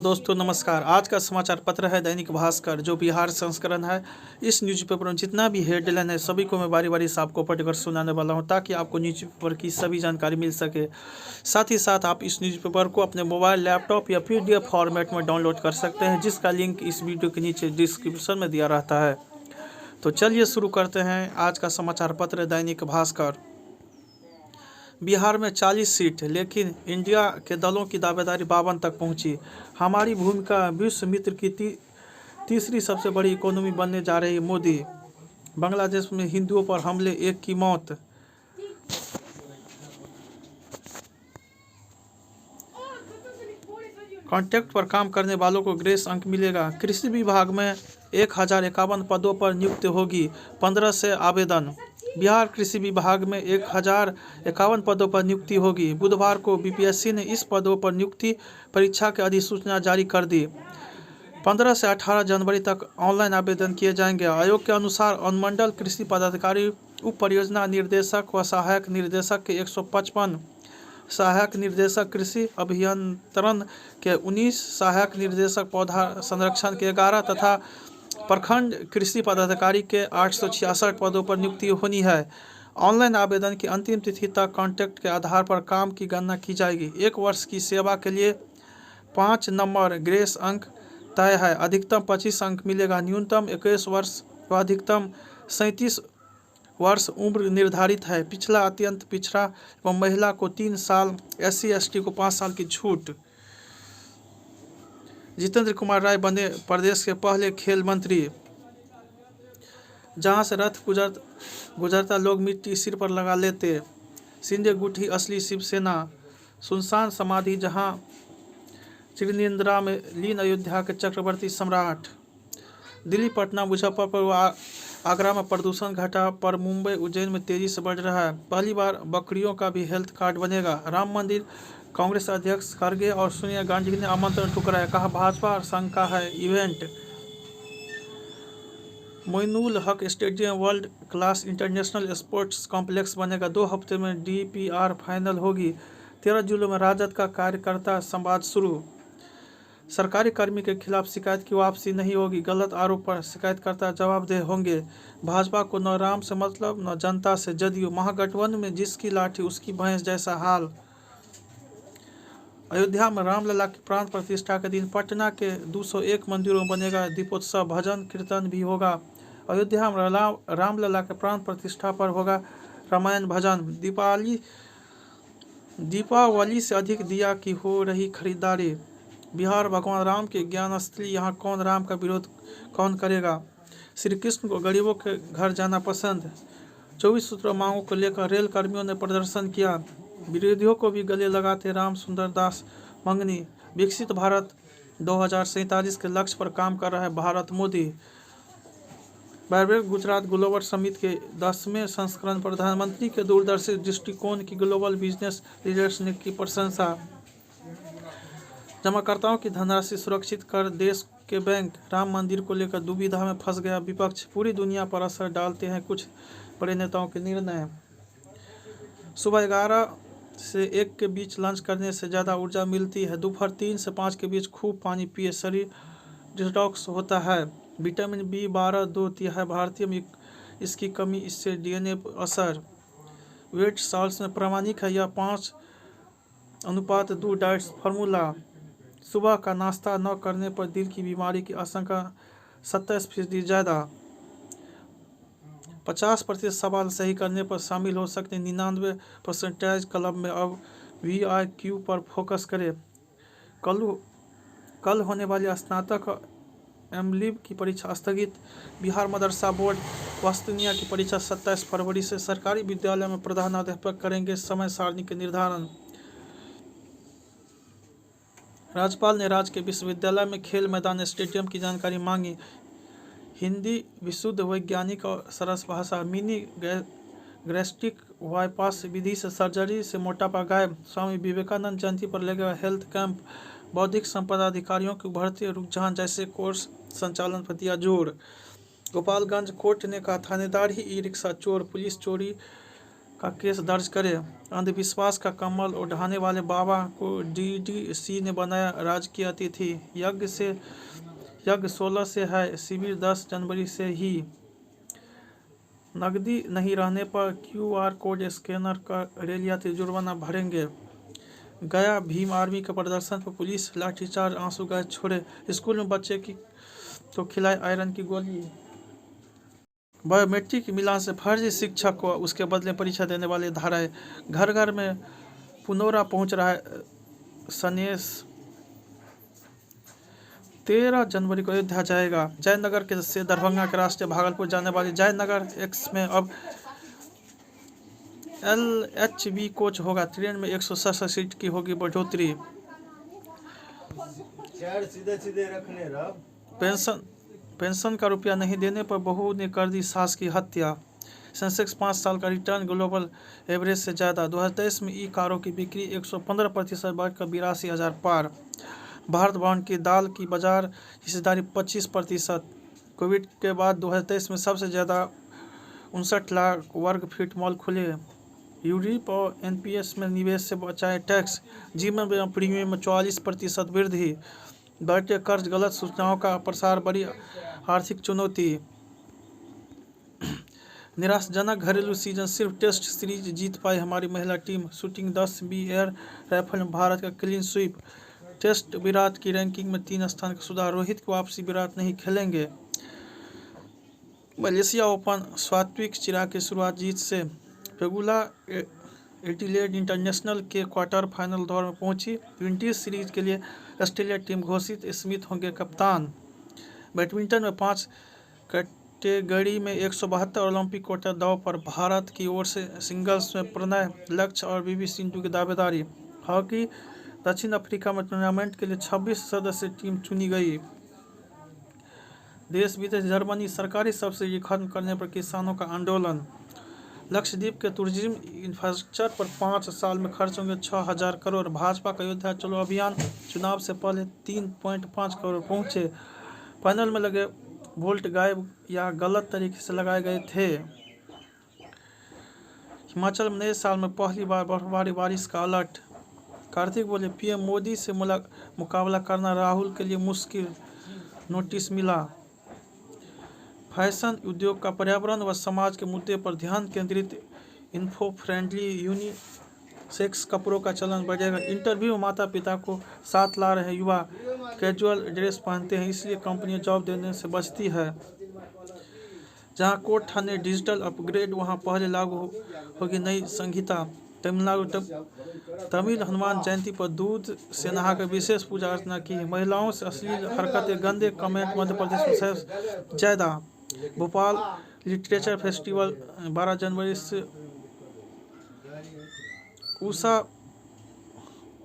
दोस्तों नमस्कार। आज का समाचार पत्र है दैनिक भास्कर, जो बिहार संस्करण है। इस न्यूज़पेपर में जितना भी हेडलाइन है सभी को मैं बारी बारी से आपको पढ़कर सुनाने वाला हूं, ताकि आपको न्यूज़पेपर की सभी जानकारी मिल सके। साथ ही साथ आप इस न्यूज़पेपर को अपने मोबाइल, लैपटॉप या PDF फॉर्मेट में डाउनलोड कर सकते हैं, जिसका लिंक इस वीडियो के नीचे डिस्क्रिप्शन में दिया रहता है। तो चलिए शुरू करते हैं आज का समाचार पत्र दैनिक भास्कर। बिहार में 40 सीट, लेकिन इंडिया के दलों की दावेदारी 52 तक पहुंची। हमारी भूमिका विश्व मित्र की तीसरी सबसे बड़ी इकोनॉमी बनने जा रही मोदी। बांग्लादेश में हिंदुओं पर हमले, 1 की मौत। कॉन्ट्रैक्ट पर काम करने वालों को ग्रेस अंक मिलेगा। कृषि विभाग में 1051 पदों पर नियुक्ति होगी, 15 से आवेदन। बिहार कृषि विभाग में 1051 पदों पर नियुक्ति होगी। बुधवार को BPSC ने इस पदों पर नियुक्ति परीक्षा की अधिसूचना जारी कर दी। 15 से 18 जनवरी तक ऑनलाइन आवेदन किए जाएंगे। आयोग के अनुसार अनुमंडल कृषि पदाधिकारी, उप परियोजना निदेशक व सहायक निदेशक के 155, सहायक निदेशक कृषि अभियंत्रण के 19, सहायक निदेशक पौधा संरक्षण के 11 तथा प्रखंड कृषि पदाधिकारी के 866 पदों पर नियुक्ति होनी है। ऑनलाइन आवेदन की अंतिम तिथि तक कॉन्ट्रैक्ट के आधार पर काम की गणना की जाएगी। 1 वर्ष की सेवा के लिए 5 नंबर ग्रेस अंक तय है। अधिकतम 25 अंक मिलेगा। न्यूनतम 21 वर्ष व अधिकतम 37 वर्ष उम्र निर्धारित है। पिछड़ा, अत्यंत पिछड़ा एवं महिला को 3 साल, SC ST को 5 साल की छूट। जितेंद्र कुमार राय बने प्रदेश के पहले खेल मंत्री। जहां से रथ गुजरता लोग मिट्टी सिर पर लगा लेते। शिंदे गुठी असली शिवसेना। सुनसान समाधि जहां चिरनिंद्रा में लीन अयोध्या के चक्रवर्ती सम्राट। दिल्ली, पटना, मुजफ्फरपुर व आगरा में प्रदूषण घटा, पर मुंबई, उज्जैन में तेजी से बढ़ रहा है। पहली बार बकरियों का भी हेल्थ कार्ड बनेगा। राम मंदिर, कांग्रेस अध्यक्ष खड़गे और सोनिया गांधी ने आमंत्रण ठुकराया, कहा भाजपा संघ का है event. Moinul Haq stadium world class international sports complex बनेगा। 2 हफ्ते में DPR फाइनल होगी। 13 जिलों में राजद का कार्यकर्ता संवाद शुरू। सरकारी कर्मी के खिलाफ शिकायत की वापसी नहीं होगी। गलत आरोप पर शिकायतकर्ता जवाबदेह होंगे। भाजपा को न राम से मतलब न जनता से। जदयू, महागठबंधन में जिसकी लाठी उसकी भैंस जैसा हाल। अयोध्या में रामलला की प्राण प्रतिष्ठा के दिन पटना के 201 मंदिरों में बनेगा दीपोत्सव। भजन कीर्तन भी होगा। अयोध्या में रामलला के प्राण प्रतिष्ठा पर होगा रामायण भजन। दीपावली से अधिक दिया की हो रही खरीदारी। बिहार, भगवान राम के ज्ञानस्थली, यहाँ कौन राम का विरोध कौन करेगा। श्री कृष्ण को गरीबों के घर जाना पसंद। 24 सूत्र मांगों को लेकर रेल कर्मियों ने प्रदर्शन किया। विरोधियों को भी गले लगाते राम सुंदर दास मंगनी। विकसित भारत 2047 के लक्ष्य पर काम कर रहा है Bharat Modi. Vibrant Gujarat global summit के 10वें संस्करण, प्रधानमंत्री के दूरदर्शी दृष्टिकोण की ग्लोबल बिजनेस लीडर्स ने की प्रशंसा। जमाकर्ताओं की धनराशि सुरक्षित कर देश के बैंक। राम मंदिर को लेकर दुविधा में फंस गया विपक्ष। पूरी दुनिया पर असर डालते हैं कुछ बड़े नेताओं के निर्णय। सुबह 11 से 1 के बीच लंच करने से ज़्यादा ऊर्जा मिलती है। दोपहर 3 से 5 के बीच खूब पानी पिए, शरीर डिटॉक्स होता है। विटामिन B12 2 तिहाई भारतीय में इसकी कमी, इससे DNA पर असर। वेट साल्स में प्रामाणिक है यह 5:2 डाइट फार्मूला। सुबह का नाश्ता न करने पर दिल की बीमारी की आशंका 27% ज़्यादा। 50% सवाल सही करने पर शामिल हो सकते। 99% क्लब में अब VIQ पर फोकस करें। कल होने वाली स्नातक MLib की परीक्षा स्थगित। बिहार मदरसा बोर्ड वस्तिनिया की परीक्षा 27 फरवरी से। सरकारी विद्यालय में प्रधानाध्यापक करेंगे समय सारणी के निर्धारण। राज्यपाल ने राज्य के विश्वविद्यालय में खेल मैदान, स्टेडियम की जानकारी मांगी। हिंदी विशुद्ध, वैज्ञानिक और सरस भाषा। मिनी गैस्ट्रिक बाईपास विधि से सर्जरी से मोटापा गायब। स्वामी विवेकानंद जयंती पर लगेगा हेल्थ कैंप। बौद्धिक संपदा अधिकारियों के उभरते रुझान जैसे कोर्स संचालन पर दिया जोर। गोपालगंज कोर्ट ने कहा थानेदार ही ई-रिक्शा चोर, पुलिस चोरी का केस दर्ज करे। अंधविश्वास का कम्बल ओढ़ाने वाले बाबा को डीडीसी ने बनाया राजकीय अतिथि। यज्ञ 16 से है, शिविर 10 जनवरी से ही। नकदी नहीं रहने पर QR कोड स्कैनर का रेल यात्री जुर्माना भरेंगे। गया भीम आर्मी के प्रदर्शन पर पुलिस लाठीचार्ज, आंसू गैस छोड़े। स्कूल में बच्चे की तो खिलाई आयरन की गोली। बायोमेट्रिक मिलान से फर्जी शिक्षक को उसके बदले परीक्षा देने वाले धाराएं। घर घर में पुनौरा पहुंच रहा है सनेश। 13 जनवरी को अयोध्या जाएगा। जयनगर से दरभंगा के रास्ते भागलपुर जाने वाली जयनगर एक्स में अब LHB कोच होगा। ट्रेन में 167 सीट की होगी बढ़ोतरी। पेंशन का रुपया नहीं देने पर बहू ने कर दी सास की हत्या। सेंसेक्स 5 साल का रिटर्न ग्लोबल एवरेज से ज़्यादा। 2023 में ई कारों की बिक्री 115% बढ़कर 82,000 पार। भारत बॉन्ड की दाल की बाजार हिस्सेदारी 25%। कोविड के बाद 2023 में सबसे ज़्यादा 59 लाख वर्ग फीट मॉल खुले। यूडीप और NPS में निवेश से बचाए टैक्स। जीवन बीमा प्रीमियम में 44% वृद्धि। बढ़ते कर्ज, गलत सूचनाओं का प्रसार बड़ी आर्थिक चुनौती। निराशाजनक घरेलू सीजन, सिर्फ टेस्ट सीरीज जीत पाई हमारी महिला team. Shooting 10B air rifle में भारत का क्लीन स्वीप। टेस्ट विराट की रैंकिंग में 3 स्थान का सुधार। रोहित की वापसी, विराट नहीं खेलेंगे। मलेशिया ओपन, सात्विक चिराग की शुरुआत जीत से। पेगुला एडिलेड इंटरनेशनल के क्वार्टर फाइनल दौर में पहुंची। विंडीज सीरीज के लिए ऑस्ट्रेलिया टीम घोषित, स्मिथ होंगे कप्तान। बैडमिंटन में 5 कैटेगरी में 172 ओलंपिक कोटा दांव पर। भारत की ओर से सिंगल्स में प्रणय, लक्ष्य और PV सिंधु की दावेदारी। हॉकी, दक्षिण अफ्रीका में टूर्नामेंट के लिए 26 सदस्य टीम चुनी गई। देश विदेश, जर्मनी सरकारी सब्सिडी खत्म करने पर किसानों का आंदोलन। लक्षद्वीप के टूरिज्म इंफ्रास्ट्रक्चर पर 5 साल में खर्च होंगे 6,000 करोड़। भाजपा का अयोध्या चलो अभियान चुनाव से पहले 3.5 करोड़ पहुंचे। पैनल में लगे वोल्ट गायब या गलत तरीके से लगाए गए थे। हिमाचल में नए साल में पहली बार बर्फबारी, बारिश का अलर्ट। कार्तिक बोले, PM मोदी से मुकाबला करना राहुल के लिए मुश्किल, नोटिस मिला। फैशन उद्योग का पर्यावरण व समाज के मुद्दे पर ध्यान केंद्रित। इन्फो फ्रेंडली यूनिसेक्स कपड़ों का चलन बढ़ेगा। इंटरव्यू में माता पिता को साथ ला रहे युवा कैजुअल ड्रेस पहनते हैं, इसलिए कंपनियां जॉब देने से बचती है। जहां कोर्ट थाने डिजिटल अपग्रेड, वहां पहले लागू होगी नई संहिता। तमिलनाडु तमिल हनुमान जयंती पर दूध से नहाकर विशेष पूजा अर्चना की। महिलाओं से अश्लील हरकतें, गंदे कमेंट मध्य प्रदेश में सबसे ज्यादा। भोपाल लिटरेचर फेस्टिवल 12 जनवरी से। उषा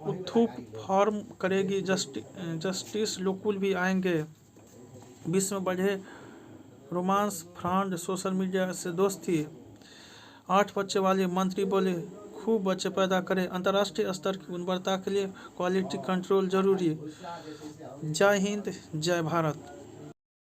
उत्थुप फॉर्म करेगी, जस्टिस लोकुल भी आएंगे। विश्व में बढ़े रोमांस फ्रॉड, सोशल मीडिया से दोस्ती। 8 बच्चे वाले मंत्री बोले, खूब बच्चे पैदा करें। अंतर्राष्ट्रीय स्तर की गुणवत्ता के लिए क्वालिटी कंट्रोल जरूरी। जय हिंद, जय भारत।